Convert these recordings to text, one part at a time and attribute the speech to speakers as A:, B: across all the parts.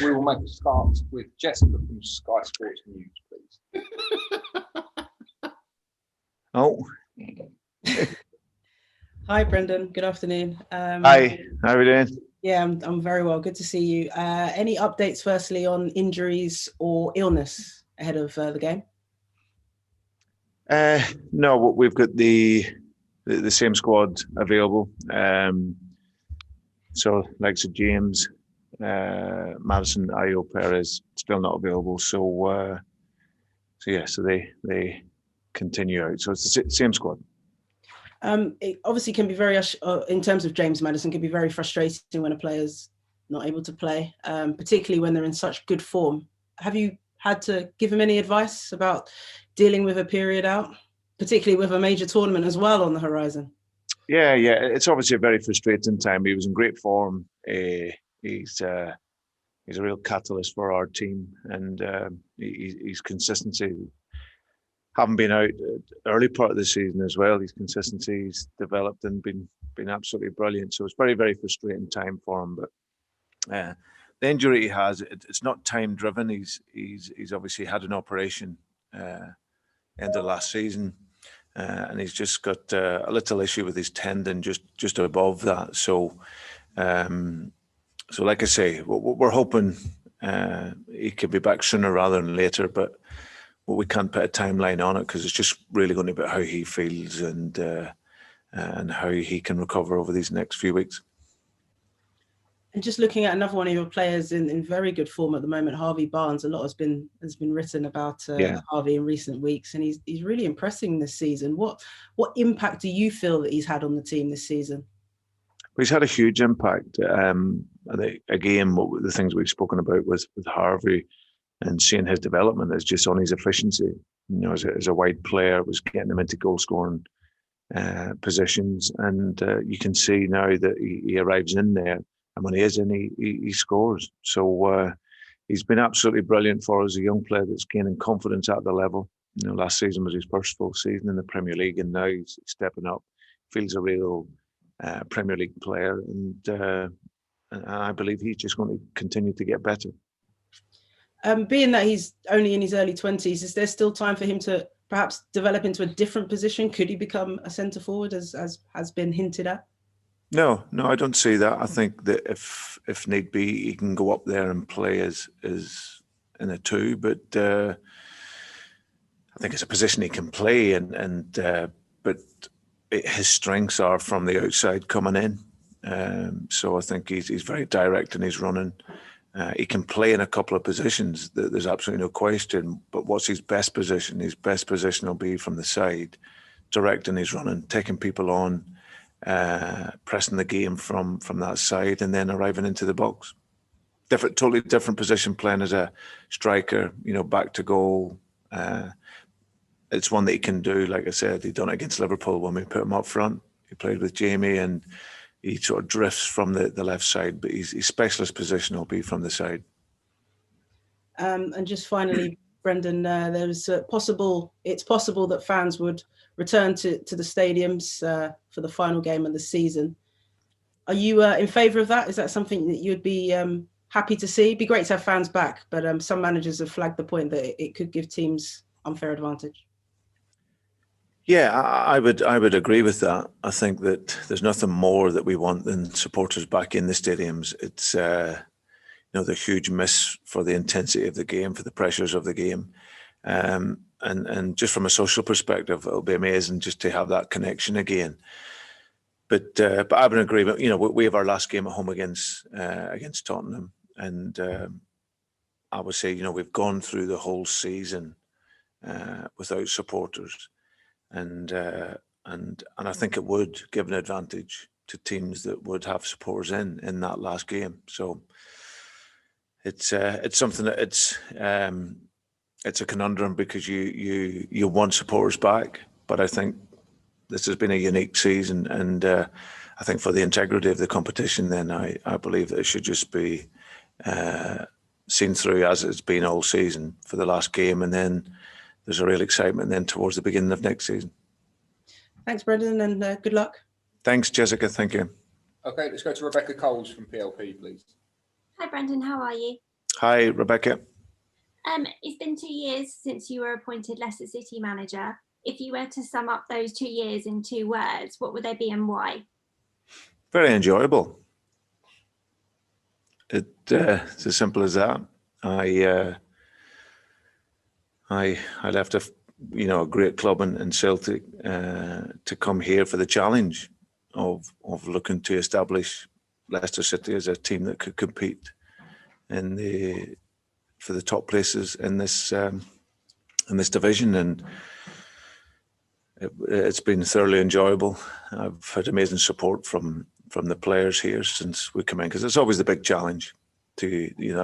A: We will make a start with Jessica from Sky Sports News, please.
B: Oh.
C: Hi, Brendan. Good afternoon.
B: Hi, how are we doing?
C: Yeah, I'm very well. Good to see you. Any updates, firstly, on injuries or illness ahead of the game?
B: No, we've got the same squad available. So, like James, Madison, Ayo, Perez still not available. So they continue out. So it's the same squad.
C: It obviously can be very, in terms of James Maddison, can be very frustrating when a player's not able to play, particularly when they're in such good form. Have you had to give him any advice about dealing with a period out, particularly with a major tournament as well on the horizon?
B: Yeah, it's obviously a very frustrating time. He was in great form. He's a real catalyst for our team, and his consistency. Having been out early part of the season as well, his consistency's developed and been absolutely brilliant. So it's very, very frustrating time for him. But the injury he has, it's not time driven. He's obviously had an operation end of last season. And he's just got a little issue with his tendon just above that. So like I say, we're hoping he could be back sooner rather than later. But we can't put a timeline on it because it's just really going to be about how he feels and how he can recover over these next few weeks.
C: And just looking at another one of your players in very good form at the moment, Harvey Barnes. A lot has been written about Harvey in recent weeks, and he's really impressing this season. What impact do you feel that he's had on the team this season?
B: He's had a huge impact. I think, again, the things we've spoken about with Harvey and seeing his development is just on his efficiency. You know, as a wide player, was getting him into goal scoring positions, and you can see now that he arrives in there. And when he is in, he scores. So he's been absolutely brilliant for us, a young player that's gaining confidence at the level. You know, last season was his first full season in the Premier League, and now he's stepping up. Feels a real Premier League player, and I believe he's just going to continue to get better.
C: Being that he's only in his early 20s, is there still time for him to perhaps develop into a different position? Could he become a centre forward, as has been hinted at?
B: No, I don't see that. I think that if need be, he can go up there and play as in a two. But I think it's a position he can play, but his strengths are from the outside coming in. So I think he's very direct in his running. He can play in a couple of positions. There's absolutely no question. But what's his best position? His best position will be from the side, directing his running, taking people on. Pressing the game from that side and then arriving into the box. Totally different position, playing as a striker, back to goal. It's one that he can do. Like I said, he done it against Liverpool when we put him up front. He played with Jamie and he sort of drifts from the left side, but his specialist position will be from the side.
C: And just finally, Brendan, it's possible that fans would return to the stadiums for the final game of the season. Are you in favour of that? Is that something that you'd be happy to see? It'd be great to have fans back, but some managers have flagged the point that it could give teams unfair advantage.
B: Yeah, I would agree with that. I think that there's nothing more that we want than supporters back in the stadiums. It's the huge miss for the intensity of the game, for the pressures of the game. And just from a social perspective, it'll be amazing just to have that connection again. But I would agree. But we have our last game at home against Tottenham, and I would say we've gone through the whole season without supporters, and I think it would give an advantage to teams that would have supporters in that last game. So it's something that it's a conundrum because you want supporters back, but I think this has been a unique season, and I think for the integrity of the competition, then I believe that it should just be seen through as it's been all season for the last game, and then there's a real excitement then towards the beginning of next season.
C: Thanks, Brendan, and good luck.
B: Thanks, Jessica. Thank you.
A: Okay, let's go to Rebecca Coles from PLP, please.
D: Hi, Brendan. How are you?
B: Hi, Rebecca.
D: It's been 2 years since you were appointed Leicester City manager. If you were to sum up those 2 years in 2 words, what would they be and why?
B: Very enjoyable. It's as simple as that. I left a great club in Celtic to come here for the challenge of looking to establish Leicester City as a team that could compete for the top places in this division, and it's been thoroughly enjoyable. I've had amazing support from the players here since we come in, because it's always the big challenge.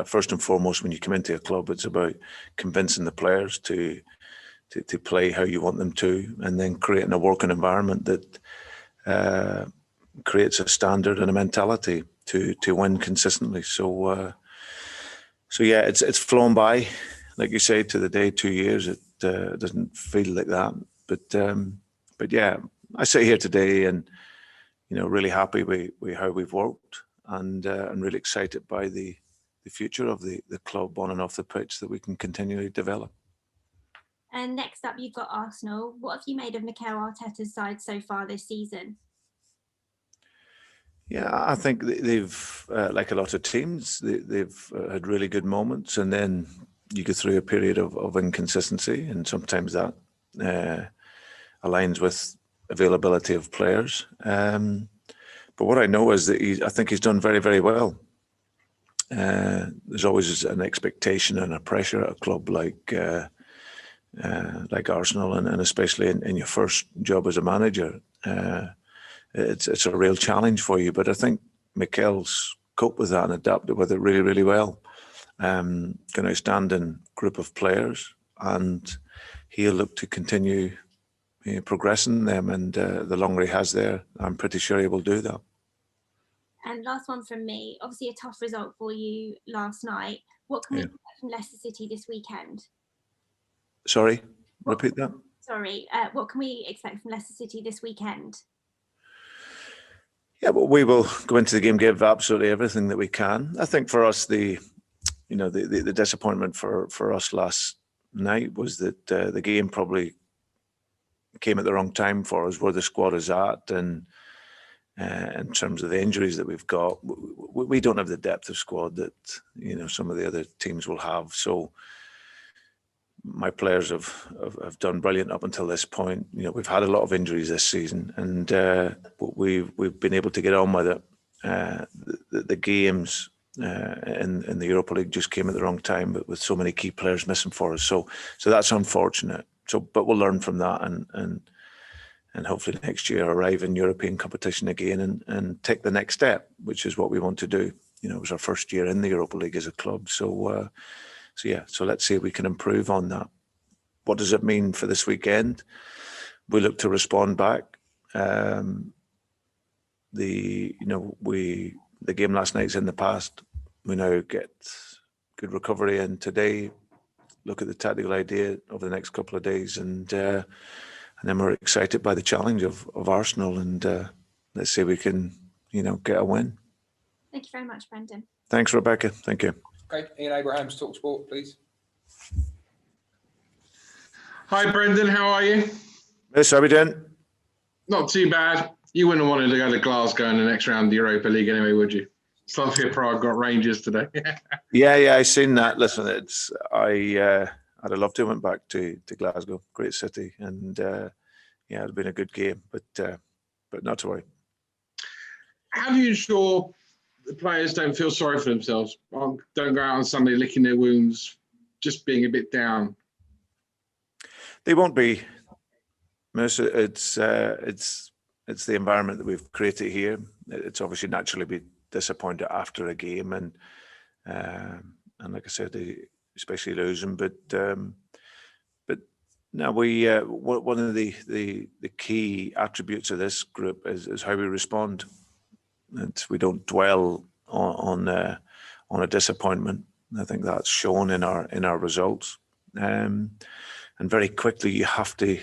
B: First and foremost, when you come into a club, it's about convincing the players to play how you want them to, and then creating a working environment that creates a standard and a mentality to win consistently. So yeah, it's flown by, like you say, to the day. 2 years, it doesn't feel like that, but yeah, I sit here today and really happy with how we've worked, and really excited by the future of the club on and off the pitch, that we can continually develop.
D: And next up, you've got Arsenal. What have you made of Mikel Arteta's side so far this season?
B: Yeah, I think they've, like a lot of teams, they've had really good moments, and then you go through a period of inconsistency, and sometimes that aligns with availability of players. But what I know is that I think he's done very, very well. There's always an expectation and a pressure at a club like Arsenal, and especially in your first job as a manager. It's a real challenge for you, but I think Mikel's coped with that and adapted with it really, really well. An outstanding group of players, and he'll look to continue progressing them, and the longer he has there, I'm pretty sure he will do that.
D: And last one from me, obviously a tough result for you last night. What can we expect from Leicester City this weekend?
B: Sorry, repeat that.
D: Sorry, what can we expect from Leicester City this weekend?
B: Yeah, well, we will go into the game, give absolutely everything that we can. I think for us, the disappointment for us last night was that the game probably came at the wrong time for us, where the squad is at, and in terms of the injuries that we've got, we don't have the depth of squad that some of the other teams will have. So my players have done brilliant up until this point. We've had a lot of injuries this season, and we've been able to get on with it. The games in the Europa League just came at the wrong time, but with so many key players missing for us. So that's unfortunate. But we'll learn from that, and hopefully next year arrive in European competition again and take the next step, which is what we want to do. It was our first year in the Europa League as a club. So let's see if we can improve on that. What does it mean for this weekend? We look to respond back. The game last night's in the past. We now get good recovery, and today look at the tactical idea over the next couple of days, and then we're excited by the challenge of Arsenal, and let's see if we can get a win.
D: Thank you very much, Brendan.
B: Thanks, Rebecca. Thank you.
A: Okay, Ian Abrahams, Talk Sport, please.
E: Hi, Brendan. How are you?
B: Yes, how are we doing?
E: Not too bad. You wouldn't have wanted to go to Glasgow in the next round of the Europa League anyway, would you? Slavia Prague got Rangers today.
B: Yeah, I seen that. Listen, I'd have loved to have went back to Glasgow, great city, and it'd been a good game, but not to worry.
E: How do you ensure the players don't feel sorry for themselves? Don't go out on Sunday licking their wounds, just being a bit down?
B: They won't be. It's the environment that we've created here. It's obviously naturally be disappointed after a game, and like I said, especially losing. But no, we one of the key attributes of this group is how we respond. We don't dwell on a disappointment. I think that's shown in our results. And very quickly you have to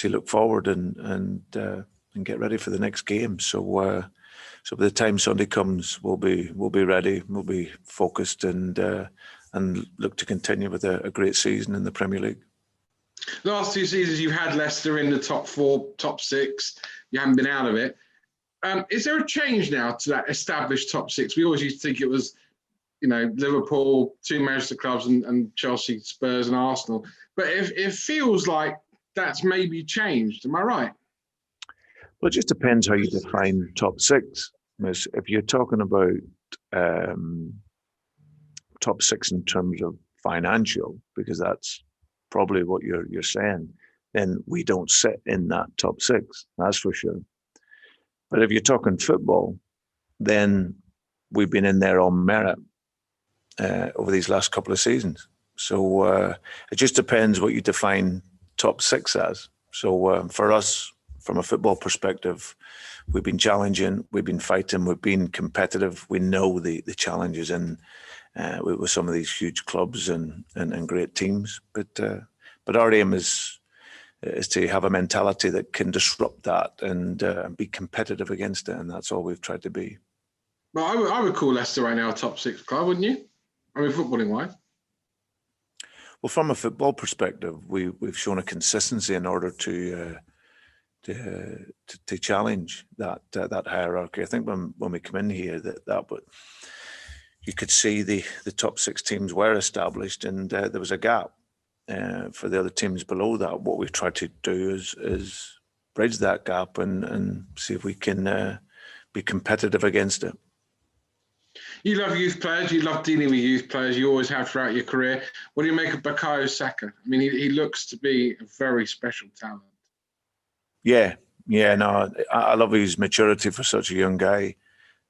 B: look forward and get ready for the next game. So by the time Sunday comes, we'll be ready. We'll be focused and and look to continue with a great season in the Premier League.
E: Last 2 seasons, you've had Leicester in the top 4, top 6. You haven't been out of it. Is there a change now to that established top 6? We always used to think it was, Liverpool, 2 Manchester clubs, and Chelsea, Spurs, and Arsenal. But it feels like that's maybe changed. Am I right?
B: Well, it just depends how you define top 6. If you're talking about top 6 in terms of financial, because that's probably what you're saying, then we don't sit in that top 6. That's for sure. But if you're talking football, then we've been in there on merit over these last couple of seasons. So it just depends what you define top 6 as. So for us, from a football perspective, we've been challenging, we've been fighting, we've been competitive. We know the challenges with some of these huge clubs and great teams. But our aim is to have a mentality that can disrupt that and be competitive against it, and that's all we've tried to be.
E: Well, I would call Leicester right now a top 6 club, wouldn't you? I mean, footballing wise.
B: Well, from a football perspective, we've shown a consistency in order to challenge that hierarchy. I think when we come in here, but you could see the top 6 teams were established, and there was a gap for the other teams below that. What we've tried to do is bridge that gap and see if we can be competitive against it.
E: You love youth players. You love dealing with youth players. You always have throughout your career. What do you make of Bukayo Saka? I mean, he looks to be a very special talent.
B: Yeah, no, I love his maturity for such a young guy.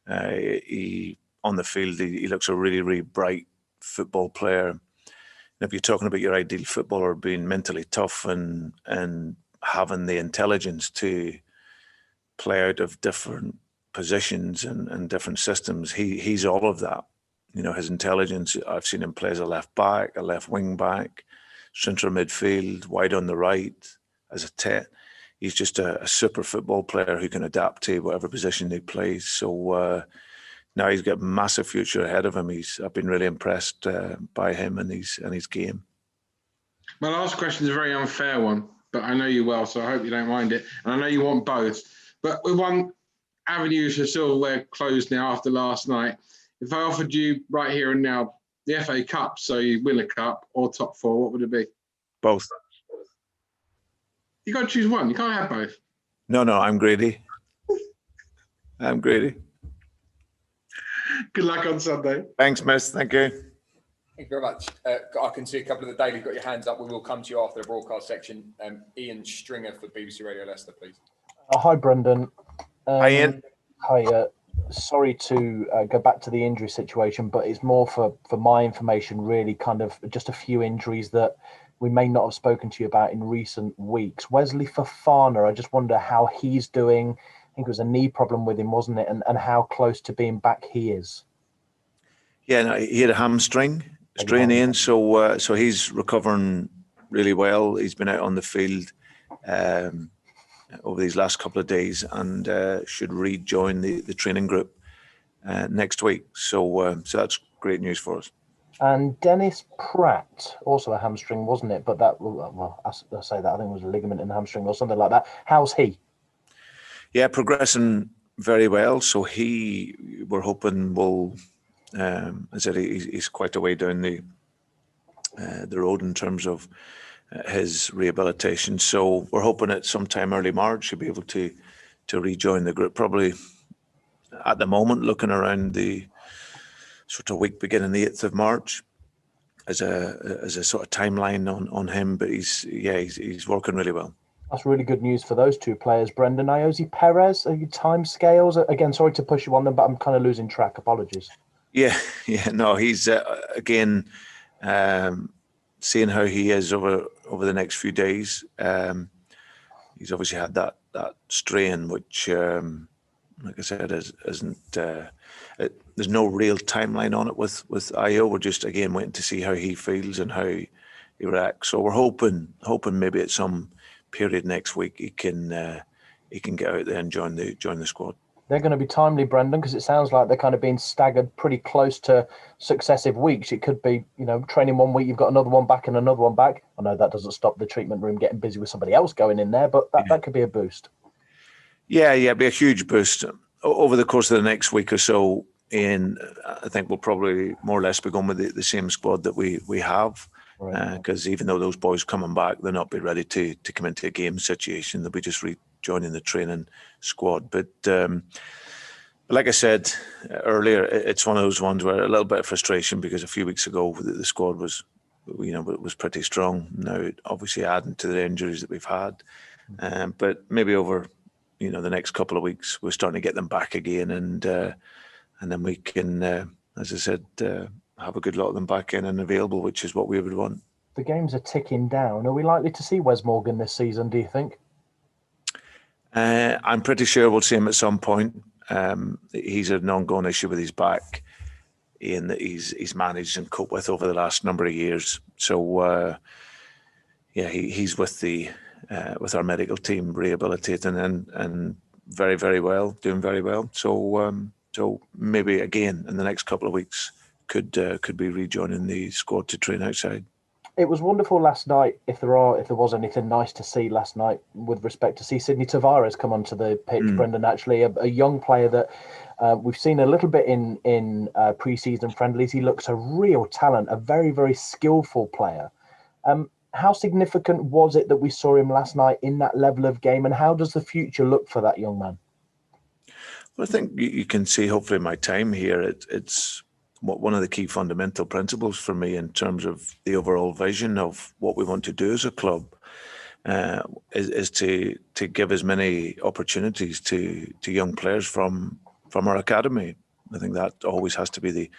B: He on the field, he looks a really, really bright football player. And if you're talking about your ideal footballer being mentally tough and having the intelligence to play out of different positions and different systems, he's all of that. His intelligence, I've seen him play as a left back, a left wing back, centre midfield, wide on the right, as a 10. He's just a super football player who can adapt to whatever position he plays. So now he's got a massive future ahead of him. I've been really impressed by him and his game.
E: My last question is a very unfair one, but I know you well, so I hope you don't mind it. And I know you want both. But with one avenue for silverware closed now after last night, if I offered you right here and now the FA Cup, so you win a cup, or top 4, what would it be?
B: Both.
E: You got to choose one. You can't have both.
B: No, I'm greedy. I'm greedy.
E: Good luck on Sunday.
B: Thanks, miss. Thank you.
A: Thank you very much. I can see a couple of the daily got your hands up. We will come to you after the broadcast section. Ian Stringer for BBC Radio Leicester, please.
F: Hi, Brendan.
B: Hi, Ian.
F: Hi. Sorry to go back to the injury situation, but it's more for my information, really, kind of just a few injuries that we may not have spoken to you about in recent weeks. Wesley Fofana, I just wonder how he's doing. I think it was a knee problem with him, wasn't it? And how close to being back he is. Yeah,
B: no, he had a hamstring strain, Ian, so he's recovering really well. He's been out on the field over these last couple of days and should rejoin the training group next week. So that's great news for us.
F: And Dennis Pratt, also a hamstring, wasn't it? But that, well, I say that, I think it was a ligament in the hamstring or something like that. How's he?
B: Yeah, progressing very well. So we're hoping will, I said he's quite a way down the road in terms of his rehabilitation. So we're hoping at sometime early March he'll be able to rejoin the group. Probably at the moment looking around the sort of week beginning the 8th of March as a sort of timeline on him. But he's working really well.
F: That's really good news for those two players, Brendan. Iosi Perez, are you time scales? Again, sorry to push you on them, but I'm kind of losing track. Apologies.
B: Yeah, no, he's again seeing how he is over the next few days. He's obviously had that strain, which, like I said, isn't. There's no real timeline on it with Io. We're just again waiting to see how he feels and how he reacts. So we're hoping maybe at some period next week he can get out there and join the squad.
F: They're going to be timely, Brendan, because it sounds like they're kind of being staggered pretty close to successive weeks. It could be, training one week, you've got another one back and another one back. I know that doesn't stop the treatment room getting busy with somebody else going in there, but that could be a boost.
B: Yeah, it'd be a huge boost. Over the course of the next week or so, Ian, I think we'll probably more or less be going with the same squad that we have. Because even though those boys coming back, they'll not be ready to come into a game situation. They'll be just rejoining the training squad. But like I said earlier, it's one of those ones where a little bit of frustration, because a few weeks ago the squad was pretty strong. Now, obviously adding to the injuries that we've had, but maybe over the next couple of weeks we're starting to get them back again, and then we can, as I said, have a good lot of them back in and available, which is what we would want.
F: The games are ticking down. Are we likely to see Wes Morgan this season, do you think?
B: I'm pretty sure we'll see him at some point. He's an ongoing issue with his back, Ian, that he's managed and coped with over the last number of years. So, he's with our medical team rehabilitating and very, very well, doing very well. So maybe again in the next couple of weeks could be rejoining the squad to train outside.
F: It was wonderful last night. If there was anything nice to see last night with respect to see Sydney Tavares come onto the pitch, Brendan, actually a young player that we've seen a little bit in pre-season friendlies. He looks a real talent, a very, very skillful player. How significant was it that we saw him last night in that level of game, and how does the future look for that young man?
B: Well, I think you can see, hopefully, in my time here, it's one of the key fundamental principles for me in terms of the overall vision of what we want to do as a club, is to give as many opportunities to young players from our academy. I think that always has to be the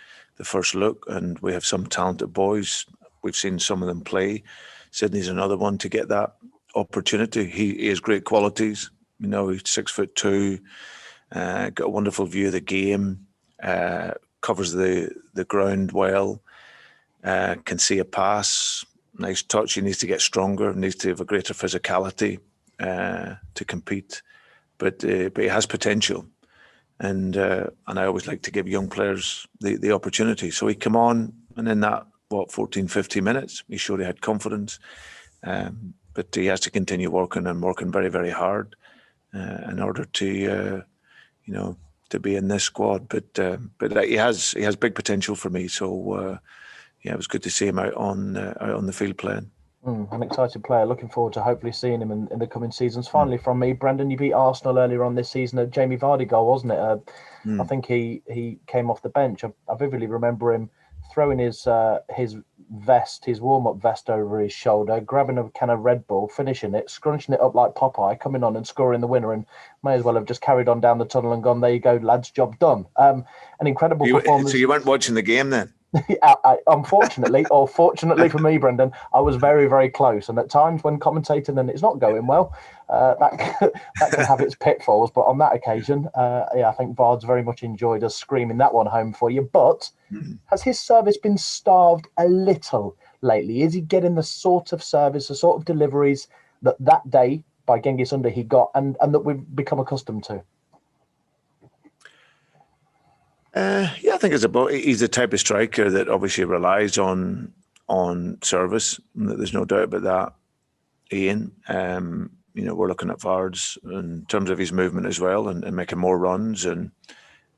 B: first look, and we have some talented boys. We've seen some of them play. Sydney's another one to get that opportunity. He has great qualities. He's 6'2", got a wonderful view of the game, covers the ground well, can see a pass, nice touch. He needs to get stronger, needs to have a greater physicality to compete, but he has potential, and I always like to give young players the opportunity. So he come on, and in that 14, 15 minutes, he showed he had confidence, but he has to continue working very, very hard in order to to be in this squad. But he has big potential for me. So it was good to see him out on the field playing.
F: An excited player. Looking forward to hopefully seeing him in the coming seasons. Finally, from me, Brendan, you beat Arsenal earlier on this season at Jamie Vardy goal, wasn't it? I think he came off the bench. I vividly remember him throwing his vest, his warm-up vest over his shoulder, grabbing a can of Red Bull, finishing it, scrunching it up like Popeye, coming on and scoring the winner, and may as well have just carried on down the tunnel and gone, there you go, lads, job done. An incredible performance.
B: So you weren't watching the game then?
F: Unfortunately, or fortunately for me, Brendan, I was very, very close. And at times when commentating and it's not going well, that can have its pitfalls. But on that occasion, I think Bard's very much enjoyed us screaming that one home for you. But has his service been starved a little lately? Is he getting the sort of service, the sort of deliveries that day by Genghis Under he got and that we've become accustomed to?
B: I think he's the type of striker that obviously relies on service. There's no doubt about that, Ian. We're looking at Vards in terms of his movement as well and making more runs.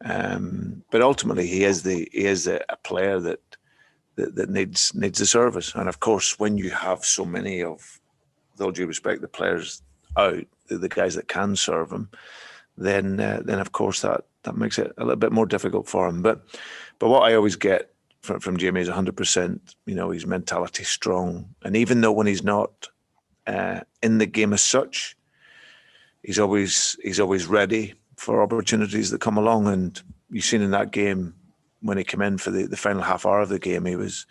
B: But ultimately, he is a player that needs the service. And of course, when you have so many of, with all due respect, the players out, the guys that can serve him, then of course that makes it a little bit more difficult for him. But what I always get from Jamie is 100%. His mentality strong, and even though when he's not in the game as such, he's always ready for opportunities that come along. And you've seen in that game when he came in for the final half hour of the game, he was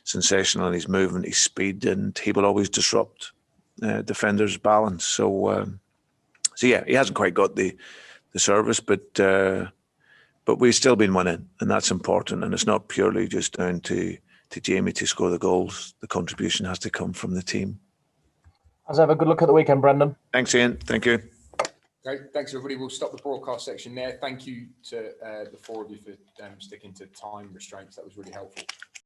B: sensational in his movement, his speed, and he will always disrupt defenders' balance. So yeah, he hasn't quite got the service, but we've still been winning, and that's important. And it's not purely just down to Jamie to score the goals. The contribution has to come from the team.
F: As ever, good luck at the weekend, Brendan.
B: Thanks, Ian. Thank you.
A: Great, thanks everybody. We'll stop the broadcast section there. Thank you to the four of you for sticking to time restraints. That was really helpful.